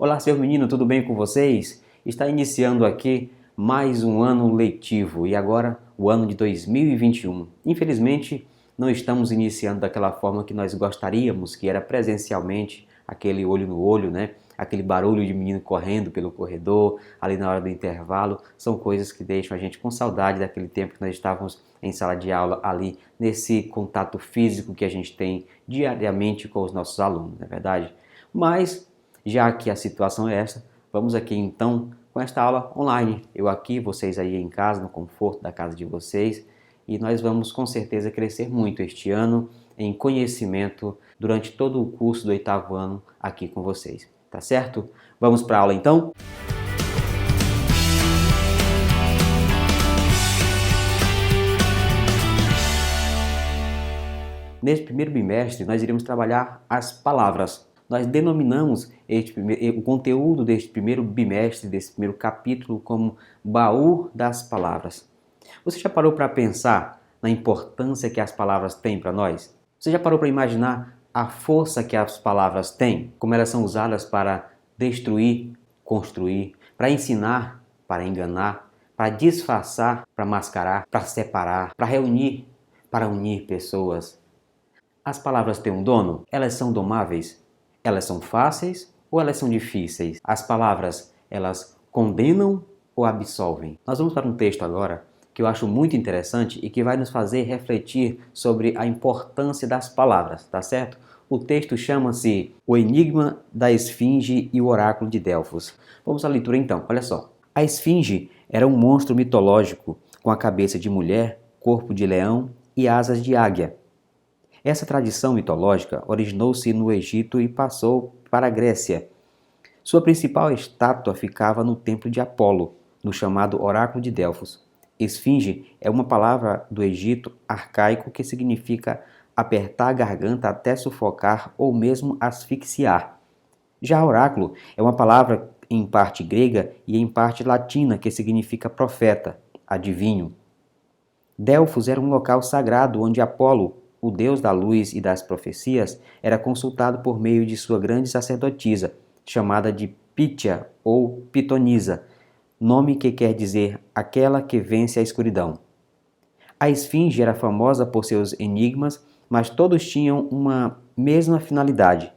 Olá, seus meninos, tudo bem com vocês? Está iniciando aqui mais um ano letivo e agora o ano de 2021. Infelizmente, não estamos iniciando daquela forma que nós gostaríamos, que era presencialmente, aquele olho no olho, né? Aquele barulho de menino correndo pelo corredor, ali na hora do intervalo. São coisas que deixam a gente com saudade daquele tempo que nós estávamos em sala de aula, ali nesse contato físico que a gente tem diariamente com os nossos alunos, não é verdade? Mas já que a situação é essa, vamos aqui então com esta aula online. Eu aqui, vocês aí em casa, no conforto da casa de vocês, e nós vamos com certeza crescer muito este ano em conhecimento durante todo o curso do 8º ano aqui com vocês, tá certo? Vamos para a aula então? Neste primeiro bimestre, nós iremos trabalhar as palavras. Nós denominamos o conteúdo deste primeiro bimestre, desse primeiro capítulo, como baú das palavras. Você já parou para pensar na importância que as palavras têm para nós? Você já parou para imaginar a força que as palavras têm? Como elas são usadas para destruir, construir, para ensinar, para enganar, para disfarçar, para mascarar, para separar, para reunir, para unir pessoas. As palavras têm um dono? Elas são domáveis? Elas são fáceis ou elas são difíceis? As palavras, elas condenam ou absolvem? Nós vamos para um texto agora que eu acho muito interessante e que vai nos fazer refletir sobre a importância das palavras, tá certo? O texto chama-se O Enigma da Esfinge e o Oráculo de Delfos. Vamos à leitura então, olha só. A esfinge era um monstro mitológico com a cabeça de mulher, corpo de leão e asas de águia. Essa tradição mitológica originou-se no Egito e passou para a Grécia. Sua principal estátua ficava no templo de Apolo, no chamado Oráculo de Delfos. Esfinge é uma palavra do Egito arcaico que significa apertar a garganta até sufocar ou mesmo asfixiar. Já oráculo é uma palavra em parte grega e em parte latina que significa profeta, adivinho. Delfos era um local sagrado onde Apolo, o deus da luz e das profecias, era consultado por meio de sua grande sacerdotisa, chamada de Pítia ou Pitonisa, nome que quer dizer aquela que vence a escuridão. A esfinge era famosa por seus enigmas, mas todos tinham uma mesma finalidade: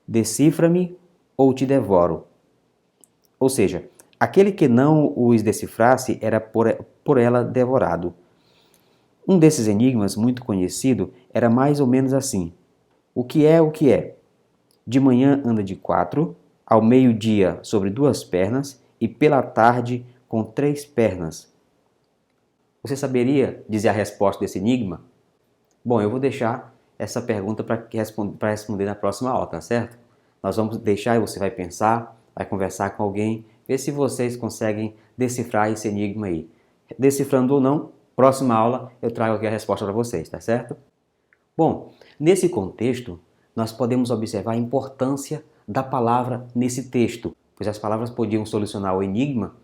decifra-me ou te devoro. Ou seja, aquele que não os decifrasse era por ela devorado. Um desses enigmas, muito conhecido, era mais ou menos assim: o que é o que é? De manhã anda de 4, ao meio-dia sobre 2 pernas e pela tarde com 3 pernas. Você saberia dizer a resposta desse enigma? Bom, eu vou deixar essa pergunta para responder na próxima aula, tá certo? Nós vamos deixar e você vai pensar, vai conversar com alguém, ver se vocês conseguem decifrar esse enigma aí. Decifrando ou não, próxima aula eu trago aqui a resposta para vocês, tá certo? Bom, nesse contexto, nós podemos observar a importância da palavra nesse texto, pois as palavras podiam solucionar o enigma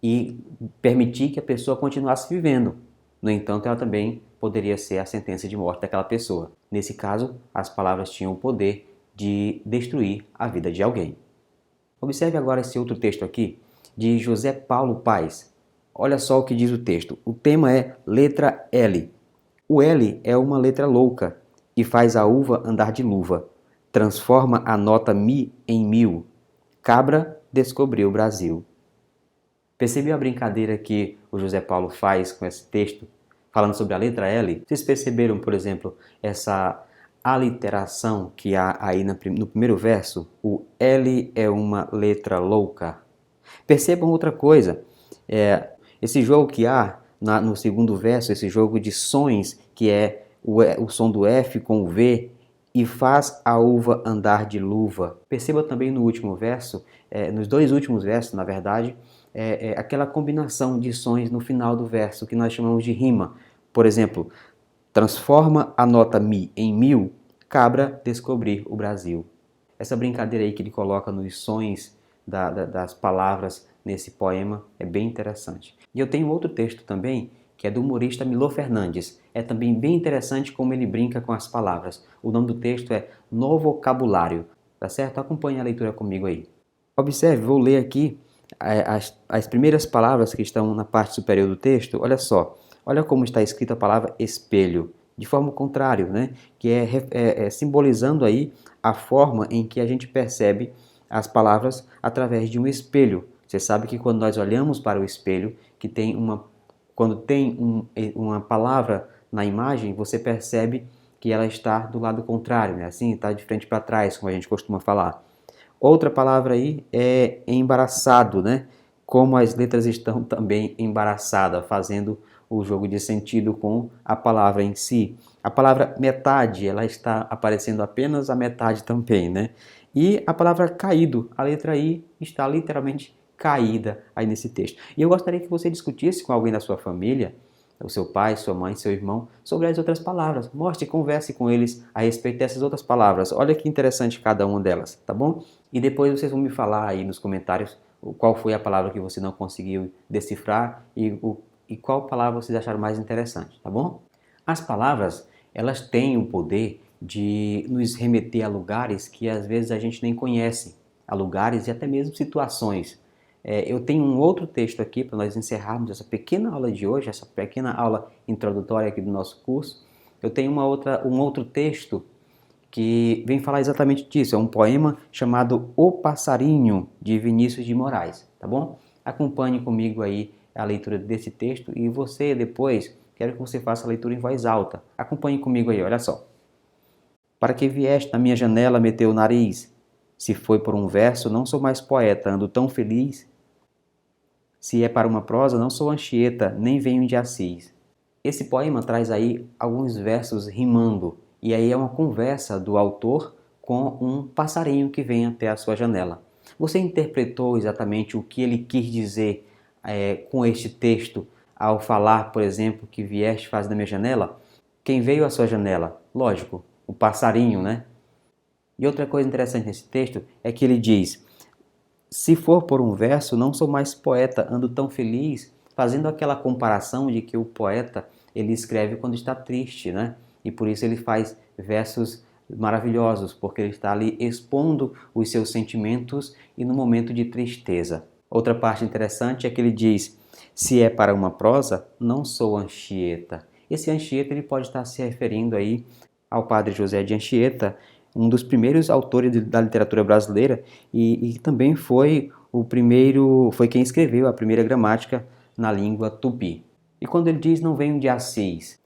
e permitir que a pessoa continuasse vivendo. No entanto, ela também poderia ser a sentença de morte daquela pessoa. Nesse caso, as palavras tinham o poder de destruir a vida de alguém. Observe agora esse outro texto aqui, de José Paulo Paes. Olha só o que diz o texto. O tema é letra L. O L é uma letra louca e faz a uva andar de luva. Transforma a nota Mi em mil. Cabra descobriu o Brasil. Percebeu a brincadeira que o José Paulo faz com esse texto, falando sobre a letra L? Vocês perceberam, por exemplo, essa aliteração que há aí no primeiro verso? O L é uma letra louca. Percebam outra coisa. Esse jogo que há no segundo verso, esse jogo de sons, que é o som do F com o V, e faz a uva andar de luva. Perceba também no último verso, nos dois últimos versos, na verdade, aquela combinação de sons no final do verso, que nós chamamos de rima. Por exemplo, transforma a nota Mi em mil, cabra descobrir o Brasil. Essa brincadeira aí que ele coloca nos sons das palavras nesse poema é bem interessante. E eu tenho outro texto também, que é do humorista Milô Fernandes. É também bem interessante como ele brinca com as palavras. O nome do texto é No Vocabulário. Tá certo? Acompanhe a leitura comigo aí. Observe, vou ler aqui as primeiras palavras que estão na parte superior do texto. Olha só, olha como está escrita a palavra espelho, de forma contrária, né? Que é simbolizando aí a forma em que a gente percebe as palavras através de um espelho. Você sabe que quando nós olhamos para o espelho, quando tem uma palavra na imagem, você percebe que ela está do lado contrário, né? Assim, está de frente para trás, como a gente costuma falar. Outra palavra aí é embaraçado, né? Como as letras estão também embaraçadas, fazendo o jogo de sentido com a palavra em si. A palavra metade, ela está aparecendo apenas a metade também, né? E a palavra caído, a letra I está literalmente caída aí nesse texto. E eu gostaria que você discutisse com alguém da sua família, o seu pai, sua mãe, seu irmão, sobre as outras palavras. Mostre, converse com eles a respeito dessas outras palavras. Olha que interessante cada uma delas, tá bom? E depois vocês vão me falar aí nos comentários qual foi a palavra que você não conseguiu decifrar e qual palavra vocês acharam mais interessante, tá bom? As palavras, elas têm o poder de nos remeter a lugares que às vezes a gente nem conhece, a lugares e até mesmo situações. Eu tenho um outro texto aqui para nós encerrarmos essa pequena aula de hoje, essa pequena aula introdutória aqui do nosso curso. Eu tenho um outro texto que vem falar exatamente disso. É um poema chamado O Passarinho, de Vinícius de Moraes, tá bom? Acompanhe comigo aí a leitura desse texto e você depois, quero que você faça a leitura em voz alta. Acompanhe comigo aí, olha só. Para que vieste na minha janela meter o nariz? Se foi por um verso, não sou mais poeta, ando tão feliz. Se é para uma prosa, não sou Anchieta, nem venho de Assis. Esse poema traz aí alguns versos rimando, e aí é uma conversa do autor com um passarinho que vem até a sua janela. Você interpretou exatamente o que ele quis dizer com este texto ao falar, por exemplo, que vieste faz da minha janela? Quem veio à sua janela? Lógico, o passarinho, né? E outra coisa interessante nesse texto é que ele diz: se for por um verso, não sou mais poeta, ando tão feliz, fazendo aquela comparação de que o poeta ele escreve quando está triste, né? E por isso ele faz versos maravilhosos, porque ele está ali expondo os seus sentimentos e no momento de tristeza. Outra parte interessante é que ele diz: se é para uma prosa, não sou Anchieta. Esse Anchieta ele pode estar se referindo aí ao padre José de Anchieta, um dos primeiros autores da literatura brasileira e também foi foi quem escreveu a primeira gramática na língua tupi. E quando ele diz não venho de Assis,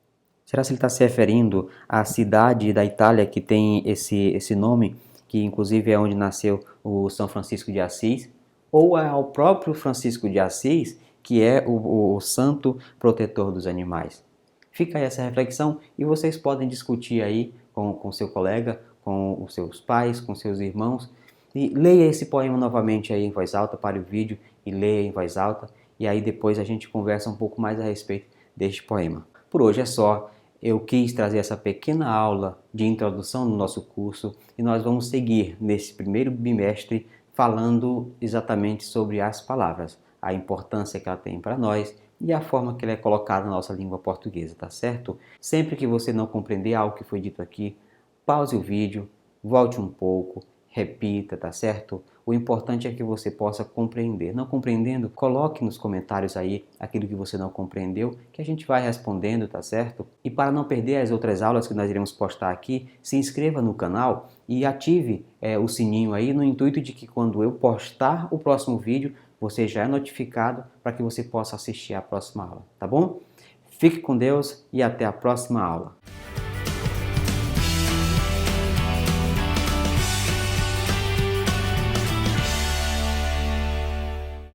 será que ele está se referindo à cidade da Itália que tem esse nome, que inclusive é onde nasceu o São Francisco de Assis, ou ao próprio Francisco de Assis, que é o santo protetor dos animais? Fica aí essa reflexão e vocês podem discutir aí com seu colega, com os seus pais, com seus irmãos. E leia esse poema novamente aí em voz alta, pare o vídeo e leia em voz alta. E aí depois a gente conversa um pouco mais a respeito deste poema. Por hoje é só. Eu quis trazer essa pequena aula de introdução no nosso curso e nós vamos seguir nesse primeiro bimestre falando exatamente sobre as palavras, a importância que ela tem para nós e a forma que ela é colocada na nossa língua portuguesa, tá certo? Sempre que você não compreender algo que foi dito aqui, pause o vídeo, volte um pouco, repita, tá certo? O importante é que você possa compreender. Não compreendendo, coloque nos comentários aí aquilo que você não compreendeu, que a gente vai respondendo, tá certo? E para não perder as outras aulas que nós iremos postar aqui, se inscreva no canal e ative o sininho aí no intuito de que quando eu postar o próximo vídeo, você já é notificado para que você possa assistir à próxima aula, tá bom? Fique com Deus e até a próxima aula.